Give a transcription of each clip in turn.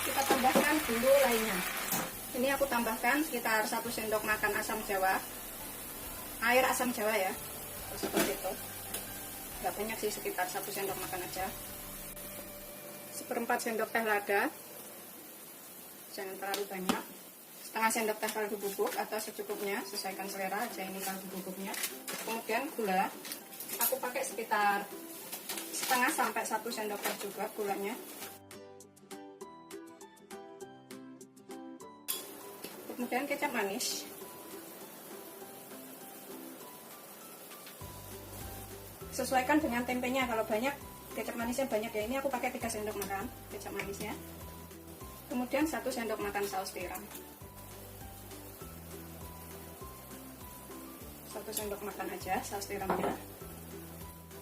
kita tambahkan bumbu lainnya. Ini aku tambahkan sekitar 1 sendok makan asam jawa, air asam jawa ya, seperti itu. Nggak banyak sih, sekitar 1 sendok makan aja. 1/4 sendok teh lada, jangan terlalu banyak. Setengah sendok teh kaldu bubuk atau secukupnya, sesuaikan selera aja ini kaldu bubuknya. Kemudian gula, aku pakai sekitar setengah sampai 1 sendok teh juga gulanya. Kemudian kecap manis, sesuaikan dengan tempenya. Kalau banyak kecap manisnya banyak ya, ini aku pakai 3 sendok makan kecap manisnya. Kemudian 1 sendok makan saus tiram, 1 sendok makan aja saus tiramnya.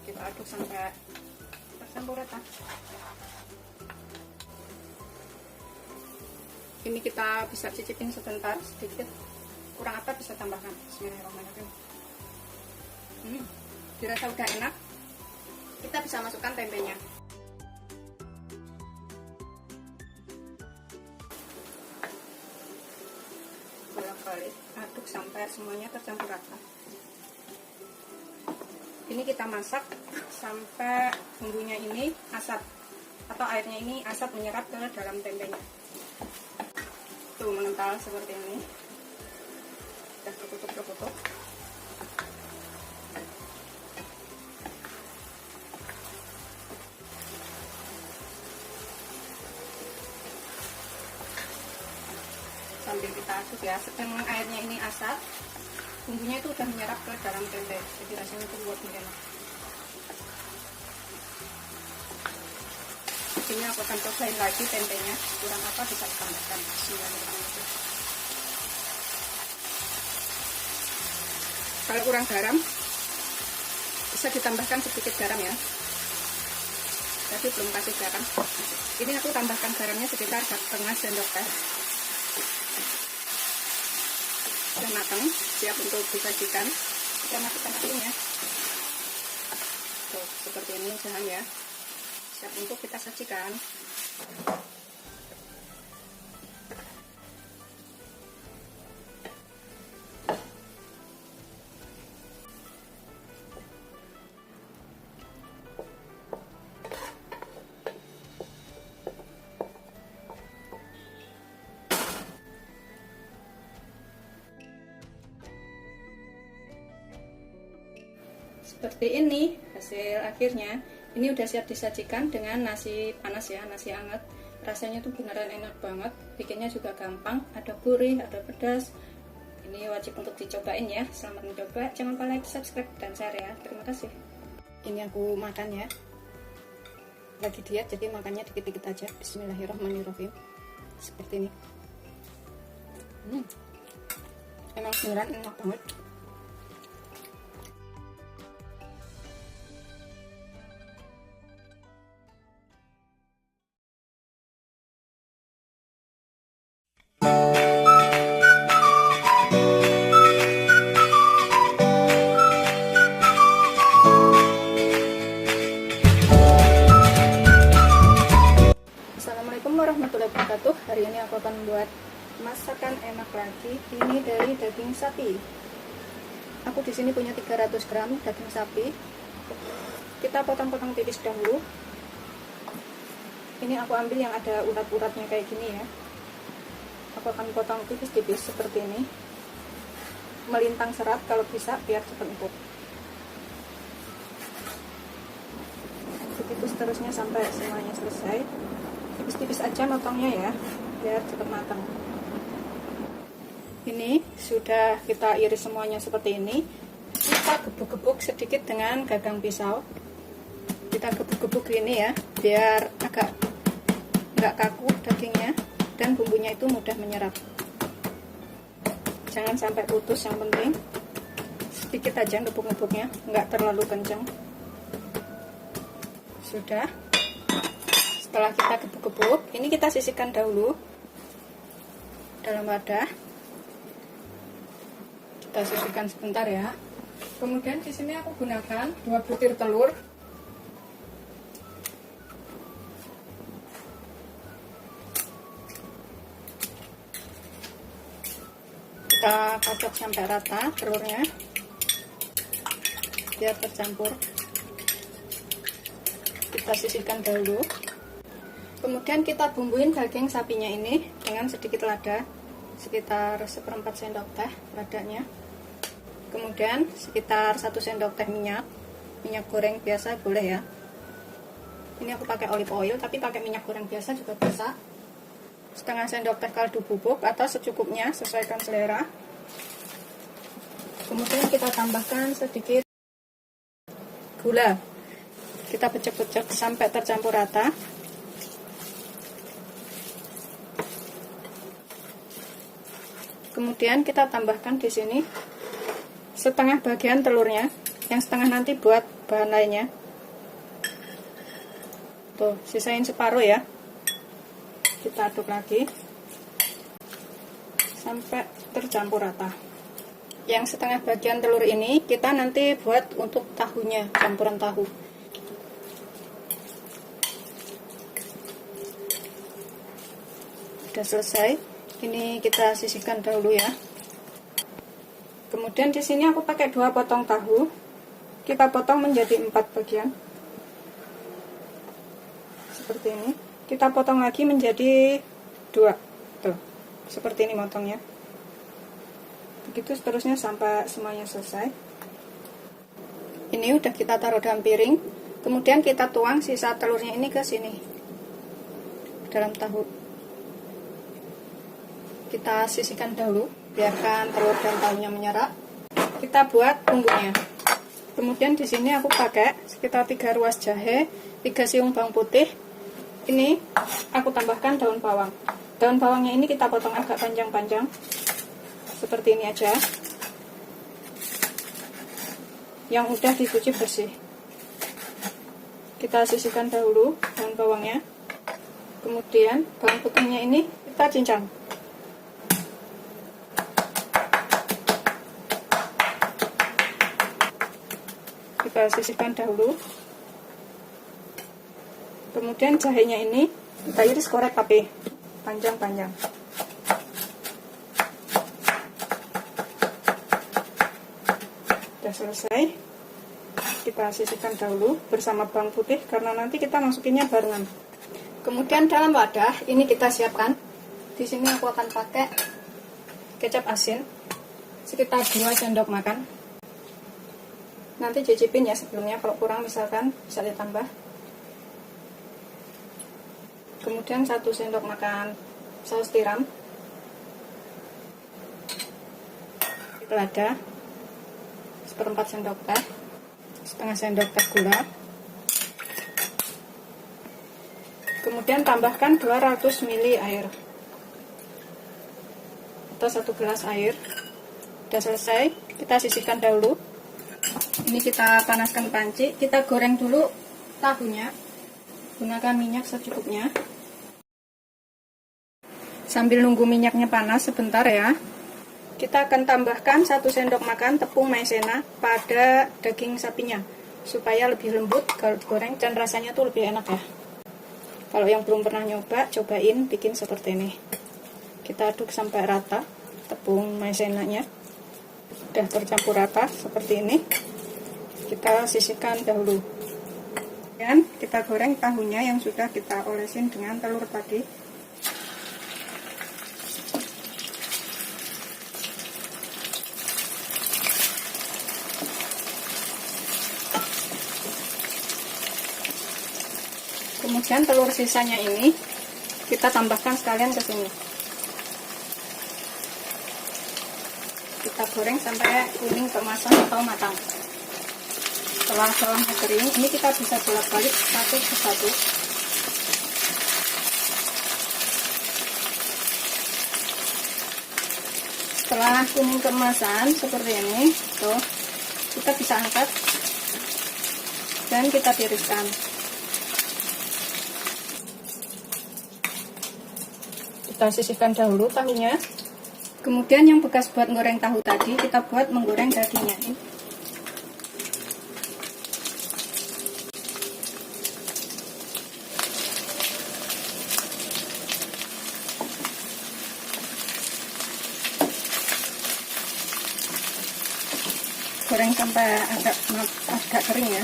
Kita aduk sampai tercampur rata. Ini kita bisa cicipin sebentar, sedikit kurang apa bisa tambahkan. Bismillahirrahmanirrahim. Dirasa udah enak, kita bisa masukkan tempenya. Bolak-balik aduk sampai semuanya tercampur rata. Ini kita masak sampai bumbunya ini asap atau airnya ini asap menyerap ke dalam tempenya. Tuh mengental seperti ini. Kita tutup. Sambil kita aduk ya, sedang airnya ini asap, bumbunya itu udah menyerap ke dalam tempe, jadi rasanya itu buat enak. Ini aku akan cobain lagi tempenya, kurang apa bisa ditambahkan. Kalau kurang garam bisa ditambahkan sedikit garam ya, tapi belum kasih garam. Ini aku tambahkan garamnya sekitar 1/2 sendok teh. Sudah matang, siap untuk disajikan. Kita matikan apinya. Tuh, seperti ini usahaan ya, siap untuk kita sajikan. Seperti ini hasil akhirnya. Ini udah siap disajikan dengan nasi panas ya, nasi hangat. Rasanya tuh beneran enak banget, bikinnya juga gampang, ada gurih, ada pedas. Ini wajib untuk dicobain ya. Selamat mencoba, jangan lupa like, subscribe, dan share ya. Terima kasih. Ini aku makan ya, lagi diet jadi makannya dikit-dikit aja. Bismillahirrahmanirrahim. Seperti ini. Emang beneran enak banget. Assalamualaikum warahmatullahi wabarakatuh. Hari ini aku akan membuat masakan enak lagi. Ini dari daging sapi. Aku di sini punya 300 gram daging sapi. Kita potong-potong tipis dahulu. Ini aku ambil yang ada urat-uratnya kayak gini ya. Aku akan potong tipis-tipis seperti ini. Melintang serat kalau bisa biar cepat empuk. Begitu seterusnya sampai semuanya selesai. Tipis-tipis aja motongnya ya, biar cepat matang. Ini sudah kita iris semuanya seperti ini. Kita gebuk-gebuk sedikit dengan gagang pisau. Kita gebuk-gebuk ini ya, biar agak nggak kaku dagingnya dan bumbunya itu mudah menyerap. Jangan sampai putus, yang penting sedikit aja gebuk-gebuknya, nggak terlalu kencang. Sudah. Setelah kita gebuk-gebuk, ini kita sisihkan dahulu dalam wadah. Kita sisihkan sebentar ya. Kemudian di sini aku gunakan 2 butir telur. Kita kocok sampai rata telurnya biar tercampur. Kita sisihkan dahulu. Kemudian kita bumbuin daging sapinya ini dengan sedikit lada, sekitar 1/4 sendok teh ladanya. Kemudian sekitar 1 sendok teh minyak goreng biasa boleh ya. Ini aku pakai olive oil, tapi pakai minyak goreng biasa juga bisa. Setengah sendok teh kaldu bubuk atau secukupnya, sesuaikan selera. Kemudian kita tambahkan sedikit gula. Kita pecek-pecek sampai tercampur rata. Kemudian kita tambahkan di sini setengah bagian telurnya, yang setengah nanti buat bahan lainnya. Tuh, sisain separuh ya. Kita aduk lagi sampai tercampur rata. Yang setengah bagian telur ini kita nanti buat untuk tahunya, campuran tahu. Udah selesai. Ini kita sisihkan dahulu ya. Kemudian di sini aku pakai 2 potong tahu. Kita potong menjadi 4 bagian. Seperti ini. Kita potong lagi menjadi 2. Tuh, seperti ini motongnya. Begitu seterusnya sampai semuanya selesai. Ini udah kita taruh dalam piring. Kemudian kita tuang sisa telurnya ini ke sini, dalam tahu. Kita sisihkan dahulu, biarkan telur dan tahunya menyerap. Kita buat bumbunya. Kemudian di sini aku pakai sekitar 3 ruas jahe, 3 siung bawang putih. Ini aku tambahkan daun bawang. Daun bawangnya ini kita potong agak panjang-panjang, seperti ini aja. Yang udah dicuci bersih. Kita sisihkan dahulu daun bawangnya. Kemudian bawang putihnya ini kita cincang. Kita sisihkan dahulu. Kemudian jahenya ini kita iris korek api panjang-panjang. Sudah selesai. Kita sisihkan dahulu bersama bawang putih karena nanti kita masukinnya barengan. Kemudian dalam wadah ini kita siapkan. Di sini aku akan pakai kecap asin sekitar 2 sendok makan. Nanti cicipin ya sebelumnya, kalau kurang misalkan bisa ditambah. Kemudian 1 sendok makan saus tiram, lada, 1/4 sendok teh, setengah sendok teh gula. Kemudian tambahkan 200 ml air atau 1 gelas air. Sudah selesai, kita sisihkan dahulu. Ini kita panaskan panci, kita goreng dulu tahunya. Gunakan minyak secukupnya. Sambil nunggu minyaknya panas sebentar ya, kita akan tambahkan 1 sendok makan tepung maizena pada daging sapinya, supaya lebih lembut kalau digoreng dan rasanya tuh lebih enak ya. Kalau yang belum pernah nyoba, cobain bikin seperti ini. Kita aduk sampai rata tepung maizenanya. Sudah tercampur rata seperti ini. Kita sisihkan dahulu. Dan kita goreng tahunya yang sudah kita olesin dengan telur tadi. Kemudian telur sisanya ini kita tambahkan sekalian ke sini. Kita goreng sampai kuning keemasan atau matang. Setelah bawangnya kering, ini kita bisa bolak-balik satu persatu. Setelah kuning keemasan seperti ini, tuh, kita bisa angkat dan kita tiriskan. Kita sisihkan dahulu tahunya. Kemudian yang bekas buat goreng tahu tadi kita buat menggoreng dagingnya ini. goreng sampai agak kering ya.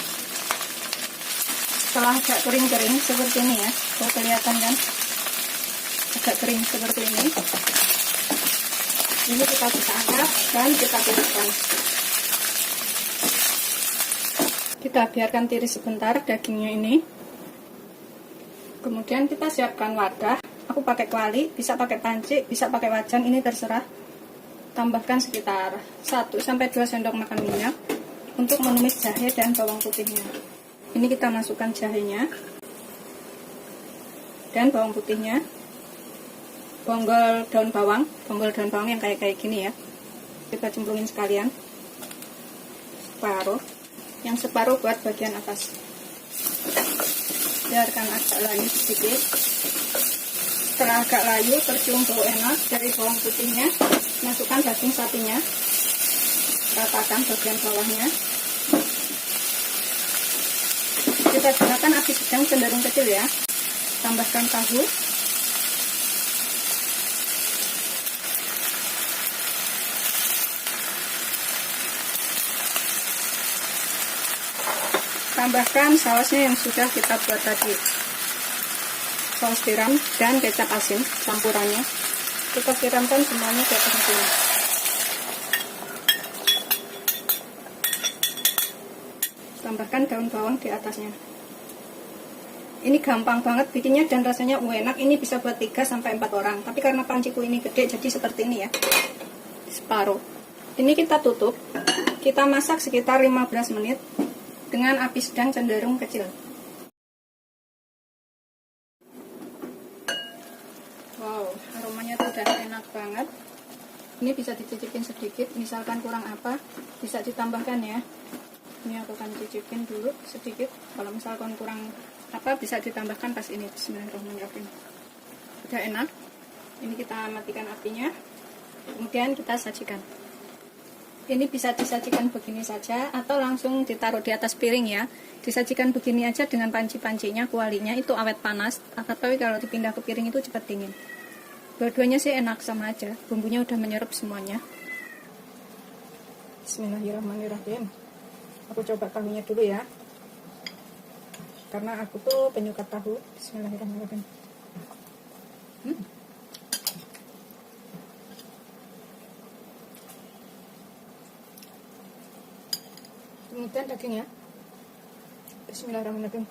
Setelah agak kering-kering seperti ini ya, tuh kelihatan kan agak kering seperti ini. Ini kita bisa angkat dan kita tiriskan. Kita biarkan tiris sebentar dagingnya ini. Kemudian kita siapkan wadah. Aku pakai kuali, bisa pakai panci, bisa pakai wajan, ini terserah. Tambahkan sekitar 1-2 sendok makan minyak untuk menumis jahe dan bawang putihnya. Ini kita masukkan jahenya dan bawang putihnya. Bonggol daun bawang yang kayak gini ya. Kita cemplungin sekalian. Yang separuh buat bagian atas. Biarkan agak layu sedikit. Setelah agak layu, tercium bau enak dari bawang putihnya, masukkan daging sapinya, ratakan bagian bawahnya. Kita gunakan api sedang cenderung kecil ya. Tambahkan tahu. Tambahkan sausnya yang sudah kita buat tadi. Saus tiram dan kecap asin campurannya. Kita siramkan semuanya ke atas sini. Tambahkan daun bawang di atasnya. Ini gampang banget bikinnya dan rasanya enak. Ini bisa buat 3-4 orang. Tapi karena panciku ini gede jadi seperti ini ya. Separuh. Ini kita tutup. Kita masak sekitar 15 menit dengan api sedang cenderung kecil. Wow, aromanya tuh udah enak banget. Ini bisa dicicipin sedikit, misalkan kurang apa, bisa ditambahkan ya. Ini aku akan cicipin dulu sedikit. Kalau misalkan kurang apa, bisa ditambahkan pas ini. Bismillahirrahmanirrahim. Udah enak. Ini kita matikan apinya. Kemudian kita sajikan. Ini bisa disajikan begini saja atau langsung ditaruh di atas piring ya. Disajikan begini aja dengan panci-pancinya, kualinya itu awet panas. Tapi kalau dipindah ke piring itu cepat dingin. Dua-duanya sih enak sama aja. Bumbunya udah menyerap semuanya. Bismillahirrahmanirrahim. Aku coba tahunya dulu ya. Karena aku tuh penyuka tahu. Bismillahirrahmanirrahim. Kemudian dagingnya. Bismillahirrahmanirrahim.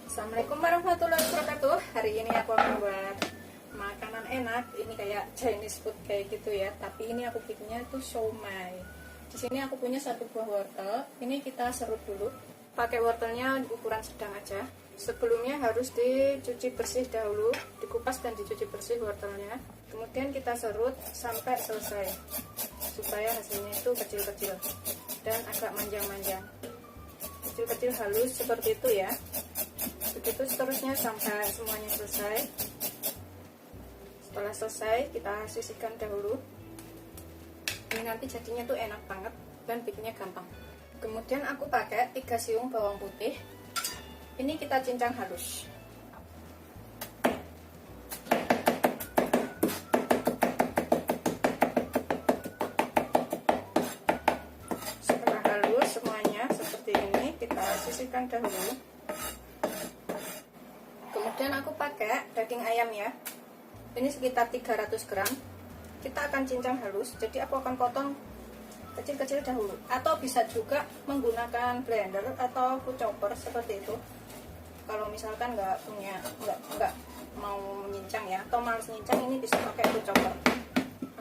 Assalamualaikum warahmatullahi wabarakatuh. Hari ini aku akan buat makanan enak. Ini kayak Chinese food kayak gitu ya. Tapi ini aku bikinnya tuh siomay. Di sini aku punya 1 buah wortel. Ini kita serut dulu. Pakai wortelnya ukuran sedang aja. Sebelumnya harus dicuci bersih dahulu, dikupas dan dicuci bersih wortelnya. Kemudian kita serut sampai selesai. Supaya hasilnya itu kecil-kecil dan agak manjang-manjang. Kecil-kecil halus seperti itu ya. Begitu seterusnya sampai semuanya selesai. Setelah selesai kita sisihkan dahulu. Ini nanti jadinya tuh enak banget dan bikinnya gampang. Kemudian aku pakai 3 siung bawang putih. Ini kita cincang halus. Setelah halus semuanya seperti ini, kita sisihkan dahulu. Kemudian aku pakai daging ayam ya. Ini sekitar 300 gram. Kita akan cincang halus. Jadi aku akan potong kecil-kecil dahulu. Atau bisa juga menggunakan blender atau food chopper seperti itu. Kalau misalkan nggak mau menyincang ya, atau males nyincang, ini bisa pakai food chopper.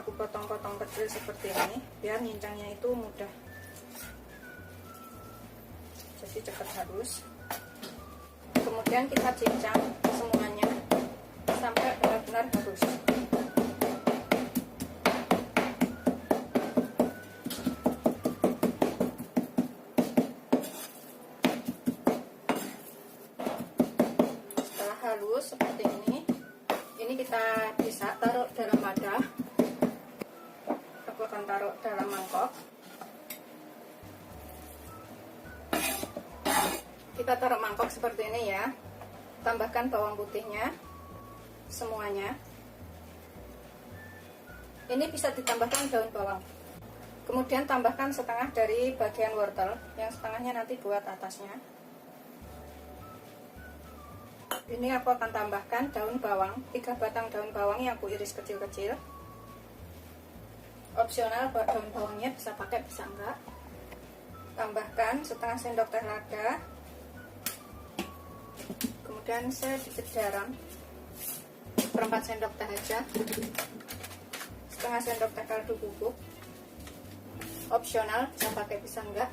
Aku potong-potong kecil seperti ini, biar nyincangnya itu mudah. Jadi cepat halus. Kemudian kita cincang semuanya sampai benar-benar halus. Setelah halus seperti ini, Kita taruh mangkok seperti ini ya. Tambahkan bawang putihnya semuanya. Ini bisa ditambahkan daun bawang. Kemudian tambahkan setengah dari bagian wortel, yang setengahnya nanti buat atasnya. Ini aku akan tambahkan daun bawang, 3 batang daun bawang yang aku iris kecil-kecil. Opsional, daun bawangnya bisa pakai bisa enggak. Tambahkan setengah sendok teh lada. Kemudian sedikit garam, 1/4 sendok teh aja. Setengah sendok teh kaldu bubuk. Opsional, bisa pakai bisa enggak.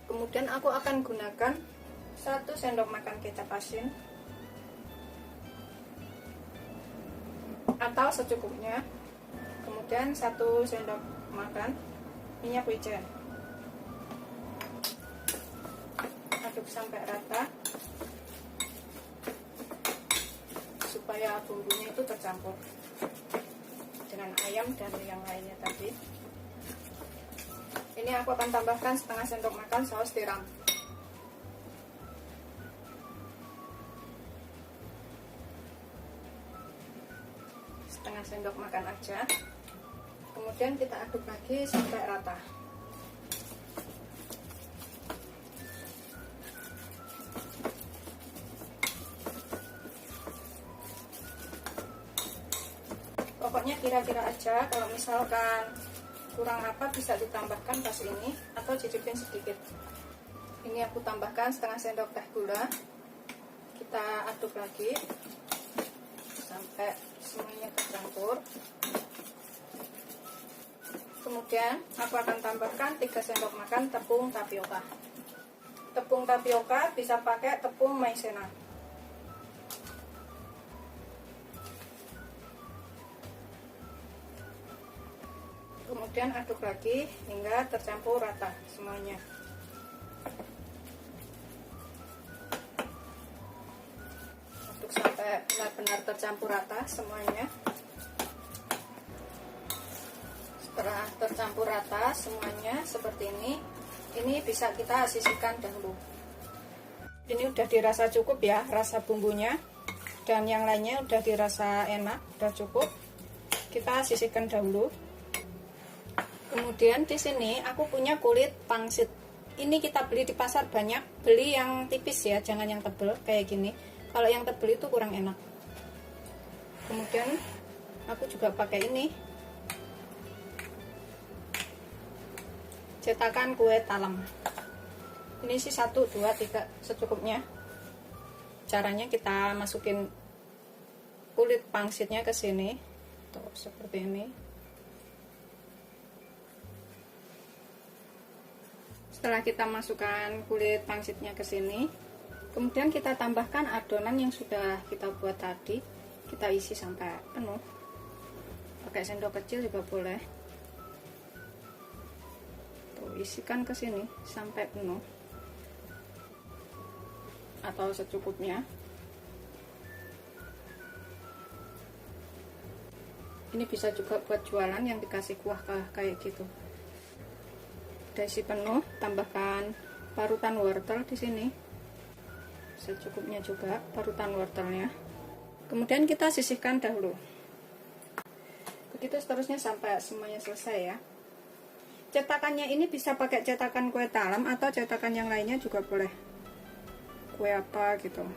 Kemudian aku akan gunakan 1 sendok makan kecap asin atau secukupnya. Kemudian 1 sendok makan minyak wijen. Aduk sampai rata supaya bumbunya itu tercampur dengan ayam dan yang lainnya tadi. Ini aku akan tambahkan setengah sendok makan saus tiram. Setengah sendok makan aja. Kemudian kita aduk lagi sampai rata. Pokoknya kira-kira aja, kalau misalkan kurang apa bisa ditambahkan pas ini atau cicipin sedikit. Ini aku tambahkan setengah sendok teh gula. Kita aduk lagi sampai semuanya tercampur. Kemudian aku akan tambahkan 3 sendok makan tepung tapioka. Tepung tapioka bisa pakai tepung maizena. Kemudian aduk lagi hingga tercampur rata semuanya. Aduk sampai benar-benar tercampur rata semuanya. Setelah tercampur rata semuanya seperti ini bisa kita sisihkan dahulu. Ini udah dirasa cukup ya, rasa bumbunya dan yang lainnya udah dirasa enak, udah cukup. Kita sisihkan dahulu. Kemudian di sini aku punya kulit pangsit. Ini kita beli di pasar banyak. Beli yang tipis ya, jangan yang tebel kayak gini. Kalau yang tebel itu kurang enak. Kemudian aku juga pakai ini. Cetakan kue talam. Ini sih 1, 2, 3 secukupnya. Caranya kita masukin kulit pangsitnya ke sini. Tuh, seperti ini. Setelah kita masukkan kulit pangsitnya ke sini, kemudian kita tambahkan adonan yang sudah kita buat tadi. Kita isi sampai penuh. Pakai sendok kecil juga boleh. Tuh, isikan ke sini sampai penuh. Atau secukupnya. Ini bisa juga buat jualan yang dikasih kuah kayak gitu. Udah isi penuh, tambahkan parutan wortel di sini. Secukupnya juga parutan wortelnya. Kemudian kita sisihkan dahulu. Begitu seterusnya sampai semuanya selesai ya. Cetakannya ini bisa pakai cetakan kue talam atau cetakan yang lainnya juga boleh. Kue apa gitu.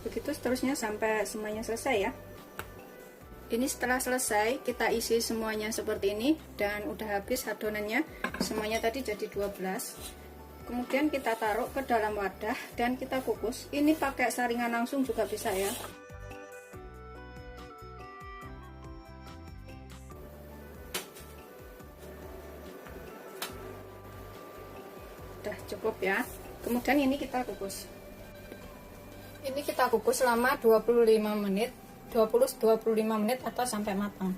Begitu seterusnya sampai semuanya selesai ya. Ini setelah selesai kita isi semuanya seperti ini dan udah habis adonannya. Semuanya tadi jadi 12. Kemudian kita taruh ke dalam wadah dan kita kukus. Ini pakai saringan langsung juga bisa ya. Udah cukup ya. Kemudian ini kita kukus. Ini kita kukus selama 25 menit, 20-25 menit atau sampai matang.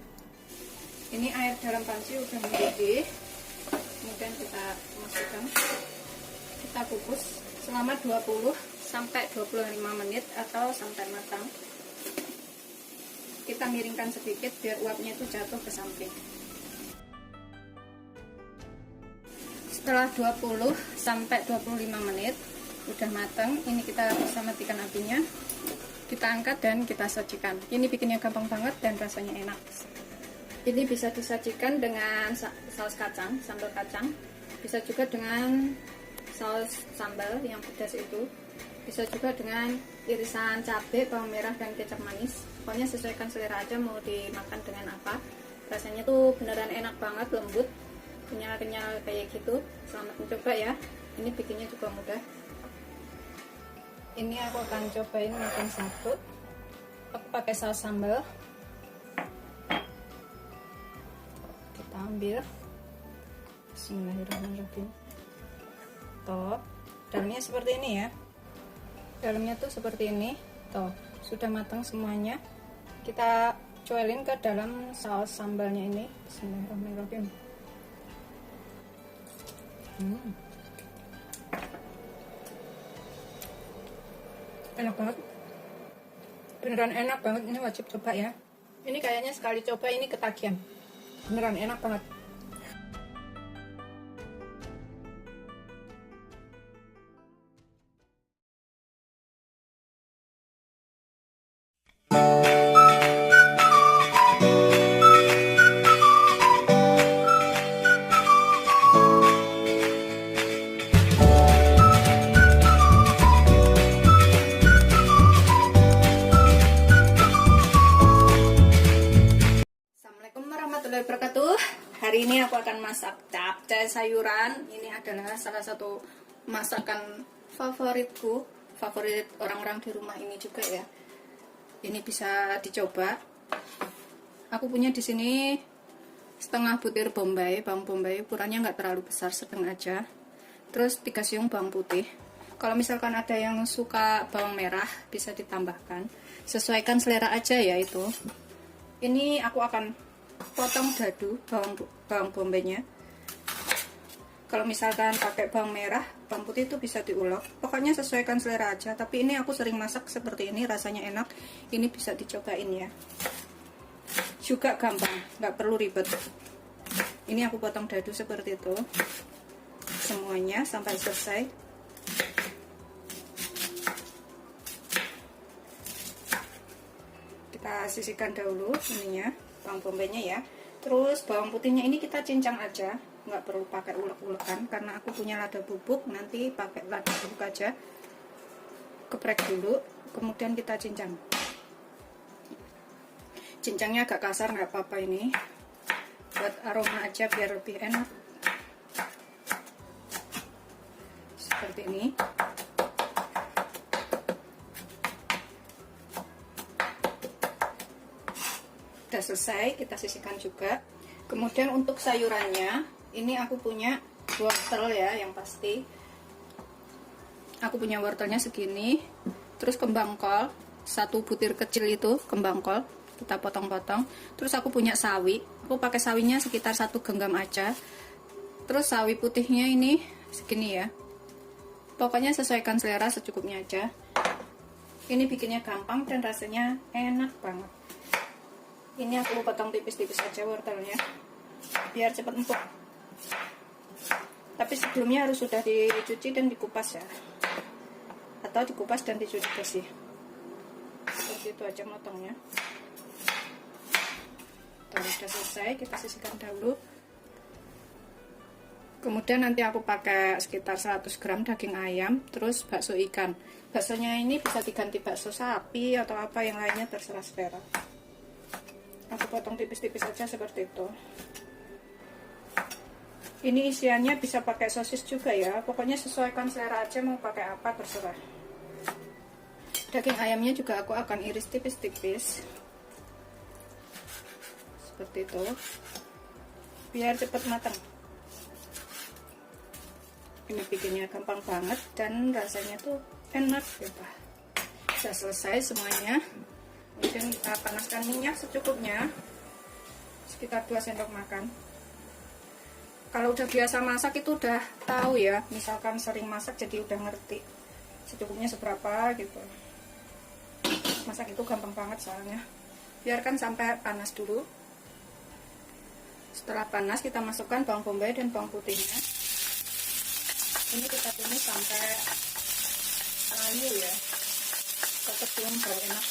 Ini air dalam panci udah mendidih, kemudian kita masukkan, kita kukus selama 20 sampai 25 menit atau sampai matang. Kita miringkan sedikit biar uapnya itu jatuh ke samping. Setelah 20 sampai 25 menit udah matang, ini kita bisa matikan apinya, kita angkat dan kita sajikan. Ini bikinnya gampang banget dan rasanya enak. Ini bisa disajikan dengan saus kacang, sambal kacang, bisa juga dengan saus sambal yang pedas itu, bisa juga dengan irisan cabai, bawang merah, dan kecap manis. Pokoknya sesuaikan selera aja mau dimakan dengan apa. Rasanya tuh beneran enak banget, lembut, kenyal-kenyal kayak gitu. Selamat mencoba ya, ini bikinnya juga mudah. Ini aku akan cobain makan satu. Aku pakai saus sambal. Kita ambil. Bismillahirrahmanirrahim. Tuh, dalamnya seperti ini ya. Dalamnya tuh seperti ini. Tuh, sudah matang semuanya. Kita cuelin ke dalam saus sambalnya ini. Bismillahirrahmanirrahim. Enak banget, beneran enak banget. Ini wajib coba ya. Ini kayaknya sekali coba ini ketagihan, beneran enak banget. Warahmatullahi wabarakatuh. Hari ini aku akan masak capcay sayuran. Ini adalah salah satu masakan favoritku, favorit orang-orang di rumah ini juga ya. Ini bisa dicoba. Aku punya di sini setengah butir bombay, bawang bombay, ukurannya nggak terlalu besar, sedang aja. Terus 3 siung bawang putih. Kalau misalkan ada yang suka bawang merah bisa ditambahkan. Sesuaikan selera aja ya itu. Ini aku akan potong dadu bawang bombaynya. Kalau misalkan pakai bawang merah, bawang putih itu bisa diulek. Pokoknya sesuaikan selera aja. Tapi ini aku sering masak seperti ini, rasanya enak. Ini bisa dicobain ya. Juga gampang, nggak perlu ribet. Ini aku potong dadu seperti itu, semuanya sampai selesai. Kita sisihkan dahulu ininya, bawang bombaynya ya. Terus bawang putihnya ini kita cincang aja, nggak perlu pakai ulek-ulekan karena aku punya lada bubuk. Nanti pakai lada bubuk aja, geprek dulu, kemudian kita cincang. Cincangnya agak kasar nggak apa-apa, ini buat aroma aja biar lebih enak. Seperti ini. Udah selesai, kita sisihkan juga. Kemudian untuk sayurannya, ini aku punya wortel ya, yang pasti. Aku punya wortelnya segini. Terus kembang kol, 1 butir kecil itu kembang kol, kita potong-potong. Terus aku punya sawi. Aku pakai sawinya sekitar 1 genggam aja. Terus sawi putihnya ini segini ya. Pokoknya sesuaikan selera, secukupnya aja. Ini bikinnya gampang dan rasanya enak banget. Ini aku potong tipis-tipis aja wortelnya biar cepat empuk. Tapi sebelumnya harus sudah dicuci dan dikupas ya, atau dikupas dan dicuci bersih. Seperti itu aja motongnya. Sudah selesai, kita sisihkan dahulu. Kemudian nanti aku pakai sekitar 100 gram daging ayam, terus bakso ikan. Baksonya ini bisa diganti bakso sapi atau apa yang lainnya, terserah selera. Aku potong tipis-tipis aja seperti itu. Ini isiannya bisa pakai sosis juga ya. Pokoknya sesuaikan selera aja, mau pakai apa terserah. Daging ayamnya juga aku akan iris tipis-tipis seperti itu, biar cepat matang. Ini bikinnya gampang banget dan rasanya tuh enak ya Pak. Sudah selesai semuanya. Kemudian kita panaskan minyak secukupnya. sekitar 2 sendok makan. Kalau udah biasa masak itu udah tahu ya, misalkan sering masak jadi udah ngerti secukupnya seberapa gitu. Masak itu gampang banget soalnya. Biarkan sampai panas dulu. Setelah panas kita masukkan bawang bombay dan bawang putihnya. Ini kita tumis sampai layu ya, tetap belum bau enak.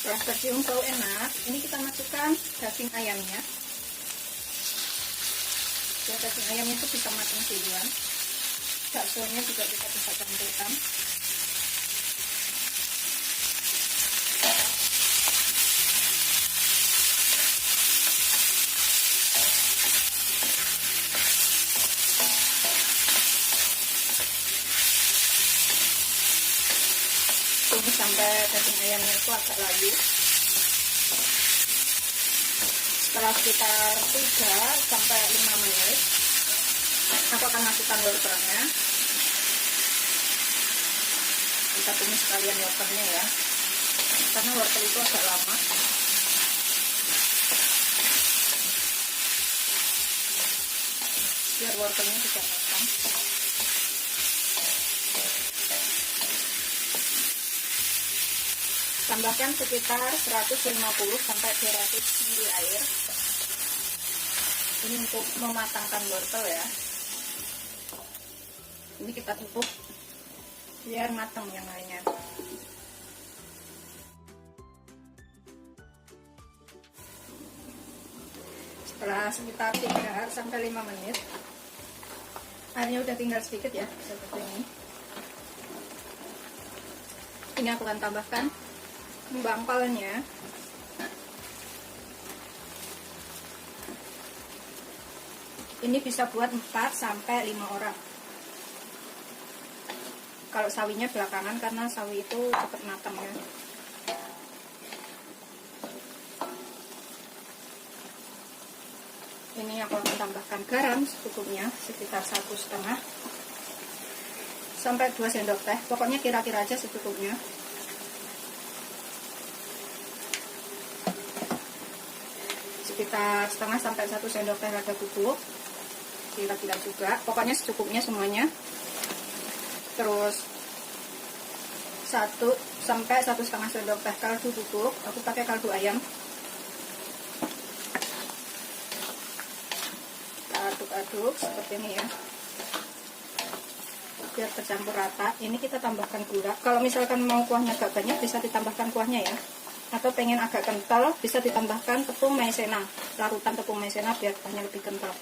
Setelah tercium bau enak, ini kita masukkan daging ayamnya. Ya, daging ayamnya itu bisa matang duluan. Baksonya juga kita bisa campurkan. Tumis sampai daging ayamnya itu agak layu. Setelah sekitar 3 sampai 5 menit, aku akan masukkan wortelnya. Kita tumis sekalian wortelnya ya, karena wortel itu agak lama. Biar wortelnya juga matang. Tambahkan sekitar 150 sampai 200 ml air. Ini untuk mematangkan wortel ya. Ini kita tutup biar matang yang lainnya. Setelah sekitar 3 sampai 5 menit, airnya udah tinggal sedikit ya, seperti ini. Ini aku akan tambahkan bangkalnya. Ini bisa buat 4 sampai 5 orang. Kalau sawinya belakangan karena sawi itu cepat matang ya. Ini aku akan tambahkan garam secukupnya, sekitar 1,5 sampai 2 sendok teh. Pokoknya kira-kira aja secukupnya. Sekitar 1/2 sampai 1 sendok teh lada bubuk, kira-kira juga. Pokoknya secukupnya semuanya. Terus 1 sampai 1,5 sendok teh kaldu bubuk. Aku pakai kaldu ayam. Kita aduk-aduk seperti ini ya, biar tercampur rata. Ini kita tambahkan gula. Kalau misalkan mau kuahnya agak banyak bisa ditambahkan kuahnya ya, atau pengen agak kental bisa ditambahkan tepung maizena, larutan tepung maizena biar kuahnya lebih kental.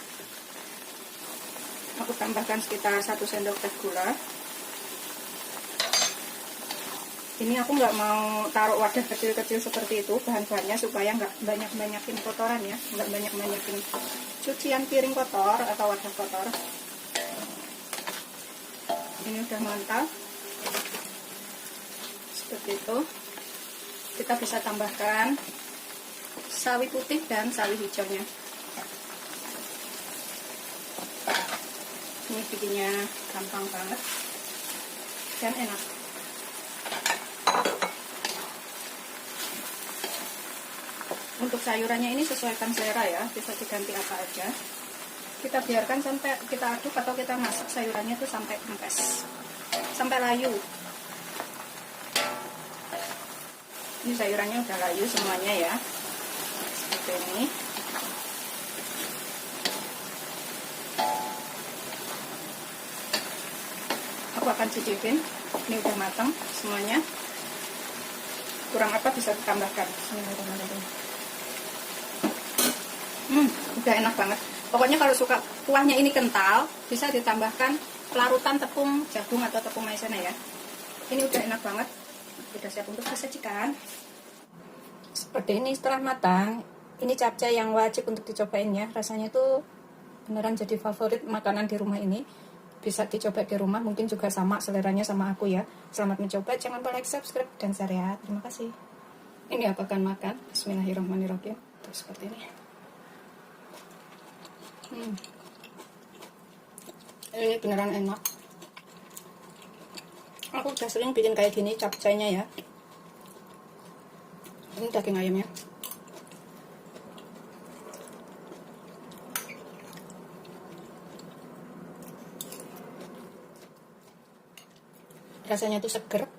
Aku tambahkan sekitar 1 sendok teh gula. Ini aku nggak mau taruh wadah kecil-kecil seperti itu bahan-bahannya, supaya nggak banyak-banyakin kotoran ya, nggak banyak-banyakin cucian piring kotor atau wadah kotor. Ini udah mantap seperti itu. Kita bisa tambahkan sawi putih dan sawi hijaunya. Ini bikinnya gampang banget dan enak. Untuk sayurannya ini sesuaikan selera ya, bisa diganti apa aja. Kita biarkan sampai kita aduk atau kita masak sayurannya itu sampai kempes, sampai layu. Ini sayurannya udah layu semuanya ya, seperti ini. Aku akan cicipin. Ini udah matang semuanya. Kurang apa bisa ditambahkan. Udah enak banget. Pokoknya kalau suka kuahnya ini kental, bisa ditambahkan larutan tepung jagung atau tepung maizena ya. Ini udah enak banget. Udah siap untuk disajikan. Seperti ini setelah matang. Ini capcay yang wajib untuk dicobain ya. Rasanya tuh beneran jadi favorit makanan di rumah ini. bisa dicoba di rumah, mungkin juga sama seleranya sama aku ya. Selamat mencoba, jangan lupa like, subscribe, dan share ya. Terima kasih. Ini aku akan makan. Bismillahirrahmanirrahim. Tuh seperti ini. Ini beneran enak. Aku udah sering bikin kayak gini capcaynya ya. Ini daging ayamnya. Rasanya tuh seger,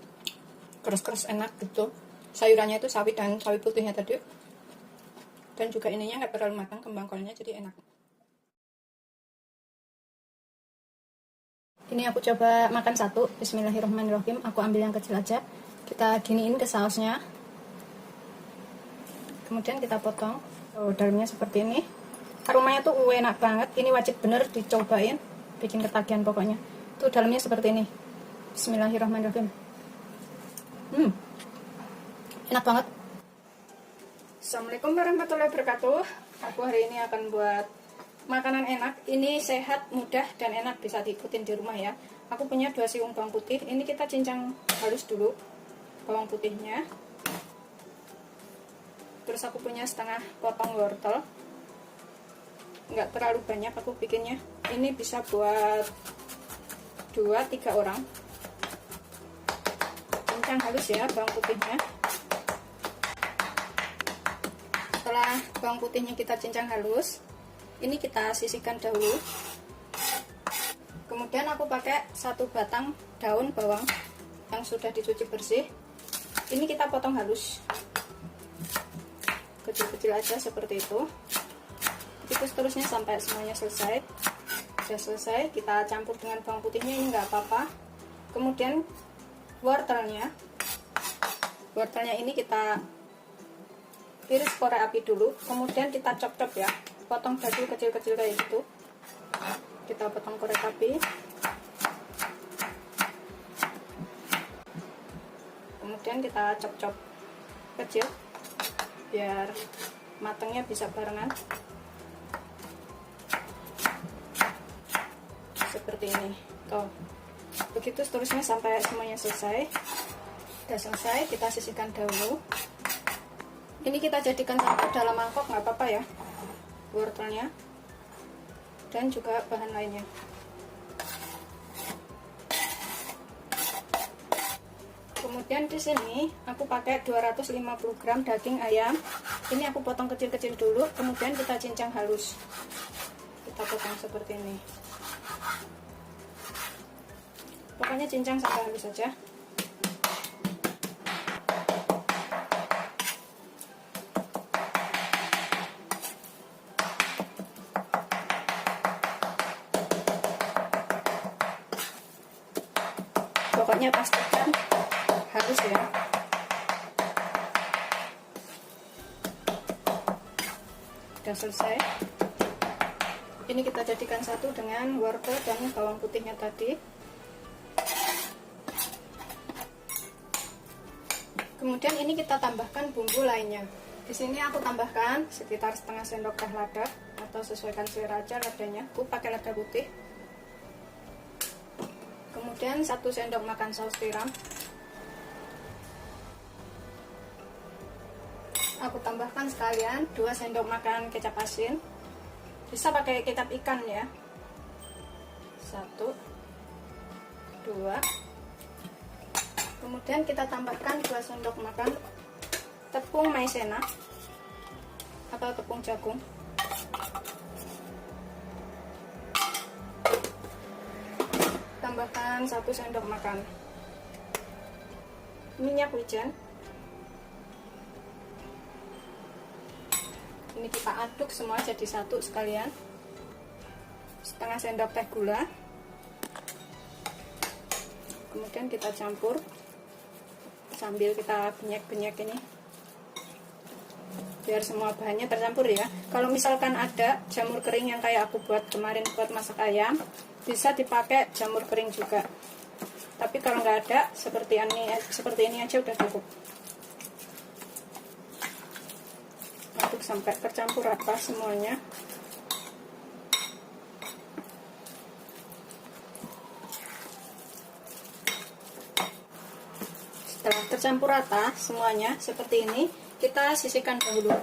keras-keras enak gitu. Sayurannya itu sawi dan sawi putihnya tadi, dan juga ininya nggak terlalu matang, kembang kolnya, jadi enak. Ini aku coba makan satu. Bismillahirrahmanirrahim. Aku ambil yang kecil aja. Kita giniin ke sausnya, kemudian kita potong. Oh, dalamnya seperti ini. Aromanya tuh enak banget. Ini wajib bener dicobain, bikin ketagihan pokoknya. Tuh dalamnya seperti ini. Bismillahirrahmanirrahim. Enak banget. Assalamualaikum warahmatullahi wabarakatuh. Aku hari ini akan buat makanan enak. Ini sehat, mudah, dan enak, bisa diikutin di rumah ya. Aku punya 2 siung bawang putih. Ini kita cincang halus dulu bawang putihnya. Terus aku punya setengah potong wortel. Nggak terlalu banyak aku bikinnya. Ini bisa buat 2-3 orang. Cincang halus ya bawang putihnya. Setelah bawang putihnya kita cincang halus, ini kita sisihkan dahulu. Kemudian aku pakai 1 batang daun bawang yang sudah dicuci bersih. Ini kita potong halus, kecil-kecil aja seperti itu. Begitu seterusnya sampai semuanya selesai. Sudah selesai, kita campur dengan bawang putihnya, ini nggak apa-apa. Kemudian wortelnya ini kita iris korek api dulu, kemudian kita chop-chop ya, potong dadu kecil-kecil kayak gitu. Kita potong korek api, kemudian kita chop-chop kecil biar matangnya bisa barengan seperti ini. Tuh, begitu seterusnya sampai semuanya selesai. Udah selesai, kita sisihkan dahulu. Ini kita jadikan satu dalam mangkok, nggak apa-apa ya, wortelnya dan juga bahan lainnya. Kemudian di sini aku pakai 250 gram daging ayam. Ini aku potong kecil-kecil dulu, kemudian kita cincang halus. Kita potong seperti ini. Pokoknya cincang sampai halus saja. Pokoknya pastikan halus ya. Sudah selesai. Ini kita jadikan satu dengan wortel dan bawang putihnya tadi. Kemudian ini kita tambahkan bumbu lainnya. Di sini aku tambahkan sekitar setengah sendok teh lada, atau sesuaikan selera aja ladanya. Aku pakai lada putih. Kemudian 1 sendok makan saus tiram. Aku tambahkan sekalian 2 sendok makan kecap asin. Bisa pakai kecap ikan ya. 1, 2. Kemudian kita tambahkan 2 sendok makan tepung maizena atau tepung jagung. Tambahkan 1 sendok makan minyak wijen. Ini kita aduk semua jadi satu sekalian. Setengah sendok teh gula. Kemudian kita campur sambil kita benyak-benyak ini biar semua bahannya tercampur ya. Kalau misalkan ada jamur kering yang kayak aku buat kemarin buat masak ayam, bisa dipakai jamur kering juga. Tapi kalau nggak ada, seperti ini aja udah cukup. Aduk sampai tercampur rata semuanya. sudah tercampur rata semuanya seperti ini, kita sisihkan dahulu.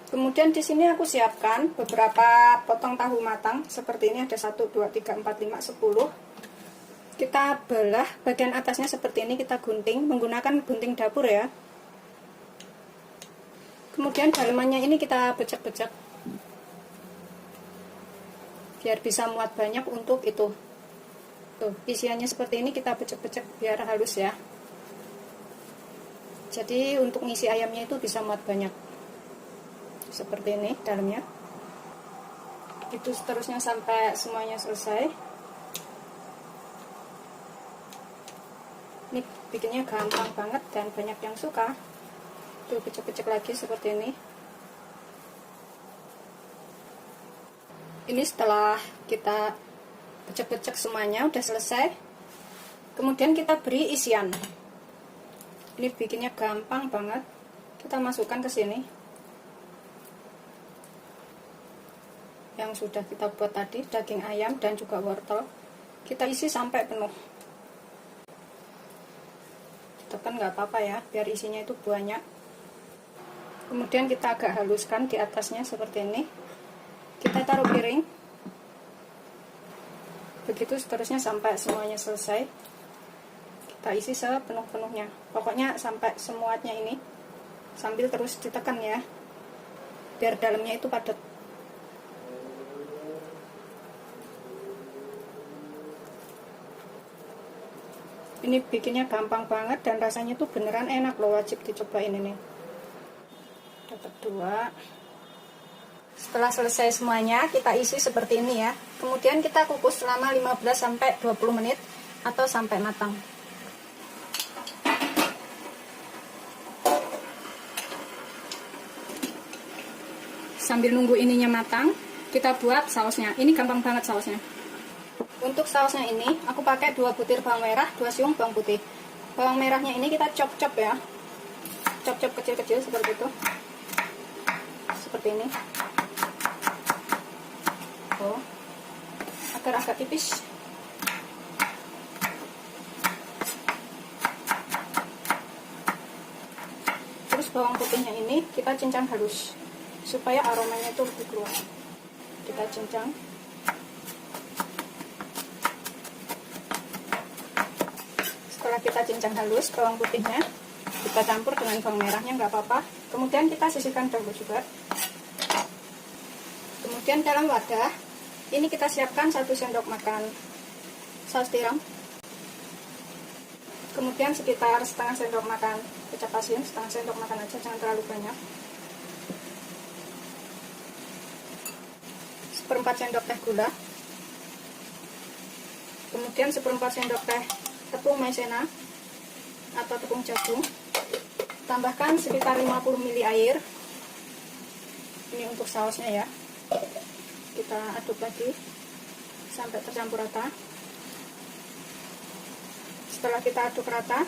Kemudian di sini aku siapkan beberapa potong tahu matang seperti ini, ada 1 2 3 4 5 10. Kita belah bagian atasnya seperti ini, kita gunting menggunakan gunting dapur ya. Kemudian dalamannya ini kita becek-becek biar bisa muat banyak untuk itu. Tuh, isiannya seperti ini kita becek-becek biar halus ya. Jadi untuk ngisi ayamnya itu bisa muat banyak. Seperti ini dalamnya. Itu seterusnya sampai semuanya selesai. Ini bikinnya gampang banget dan banyak yang suka. Tuh, becek-becek lagi seperti ini. Ini setelah kita becek-becek semuanya udah selesai, kemudian kita beri isian. Ini bikinnya gampang banget. Kita masukkan ke sini yang sudah kita buat tadi, daging ayam dan juga wortel. Kita isi sampai penuh. Tekan nggak apa-apa ya, biar isinya itu banyak. Kemudian kita agak haluskan di atasnya seperti ini. Kita taruh piring. Begitu seterusnya sampai semuanya selesai. Kita isi sepenuh-penuhnya. Pokoknya sampai semuanya ini. Sambil terus ditekan ya, biar dalamnya itu padat. Ini bikinnya gampang banget dan rasanya tuh beneran enak loh, wajib dicobain ini. Dapat 2. Setelah selesai semuanya, kita isi seperti ini ya. Kemudian kita kukus selama 15-20 menit atau sampai matang. Sambil nunggu ininya matang, kita buat sausnya. Ini gampang banget sausnya. Untuk sausnya ini, aku pakai 2 butir bawang merah, 2 siung bawang putih. Bawang merahnya ini kita chop-chop ya. Chop-chop kecil-kecil seperti itu. Seperti ini. Agar agak tipis. Terus bawang putihnya ini kita cincang halus supaya aromanya itu lebih keluar. Kita cincang. Setelah kita cincang halus bawang putihnya, kita campur dengan bawang merahnya, nggak apa-apa. Kemudian kita sisihkan dahulu juga. Kemudian dalam wadah ini kita siapkan 1 sendok makan saus tiram. Kemudian sekitar setengah sendok makan kecap asin, setengah sendok makan aja, jangan terlalu banyak. 1/4 sendok teh gula. Kemudian 1/4 sendok teh tepung maizena atau tepung jagung. Tambahkan sekitar 50 ml air. Ini untuk sausnya ya. Kita aduk lagi sampai tercampur rata. Setelah kita aduk rata,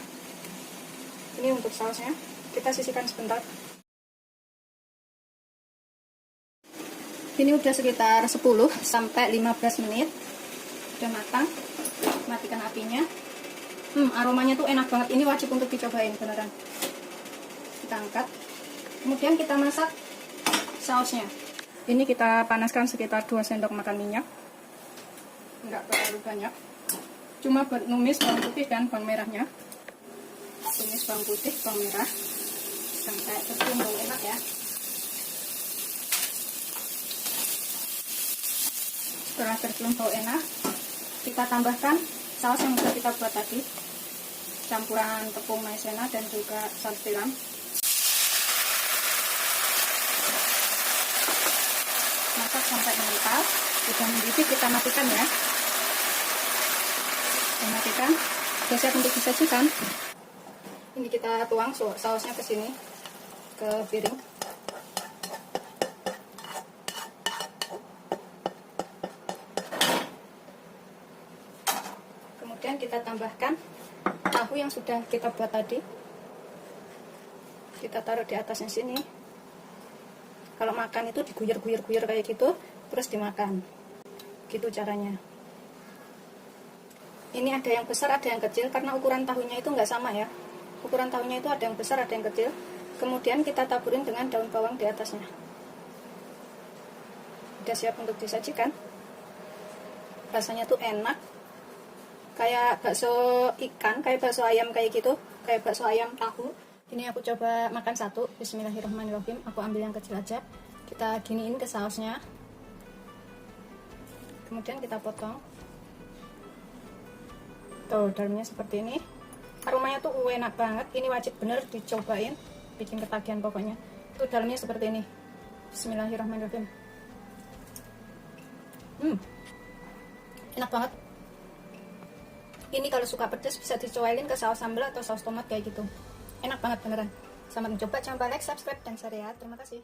ini untuk sausnya, kita sisihkan sebentar. Ini udah sekitar 10-15 menit, udah matang. Matikan apinya. Aromanya tuh enak banget, ini wajib untuk dicobain beneran. Kita angkat, kemudian kita masak sausnya. Ini kita panaskan sekitar 2 sendok makan minyak. Enggak terlalu banyak. Cuma buat numis bawang putih dan bawang merahnya. Tumis bawang putih, bawang merah sampai tercium bau enak ya. Setelah tercium bau enak, kita tambahkan saus yang sudah kita buat tadi. Campuran tepung maizena dan juga saus tiram. Masak sampai mengental. Sudah mendidih, kita matikan ya. Kita matikan. Sudah siap untuk disajikan. Ini kita tuang sausnya ke sini, ke piring. Kemudian kita tambahkan tahu yang sudah kita buat tadi. Kita taruh di atasnya sini. Kalau makan itu diguyur-guyur kayak gitu, terus dimakan. Gitu caranya. Ini ada yang besar, ada yang kecil, karena ukuran tahunya itu nggak sama ya. Ukuran tahunya itu ada yang besar, ada yang kecil. Kemudian kita taburin dengan daun bawang di atasnya. Udah siap untuk disajikan. Rasanya tuh enak, kayak bakso ikan, kayak bakso ayam kayak gitu, kayak bakso ayam tahu. Ini aku coba makan satu. Bismillahirrahmanirrahim. Aku ambil yang kecil aja. Kita giniin ke sausnya. Kemudian kita potong. Tuh, dalamnya seperti ini. Aromanya tuh enak banget. Ini wajib bener dicobain. Bikin ketagihan pokoknya. Tuh, dalamnya seperti ini. Bismillahirrahmanirrahim. Enak banget. Ini kalau suka pedas bisa dicobain ke saus sambal atau saus tomat kayak gitu. Enak banget beneran. Selamat mencoba. Jangan lupa like, subscribe, dan share ya. Terima kasih.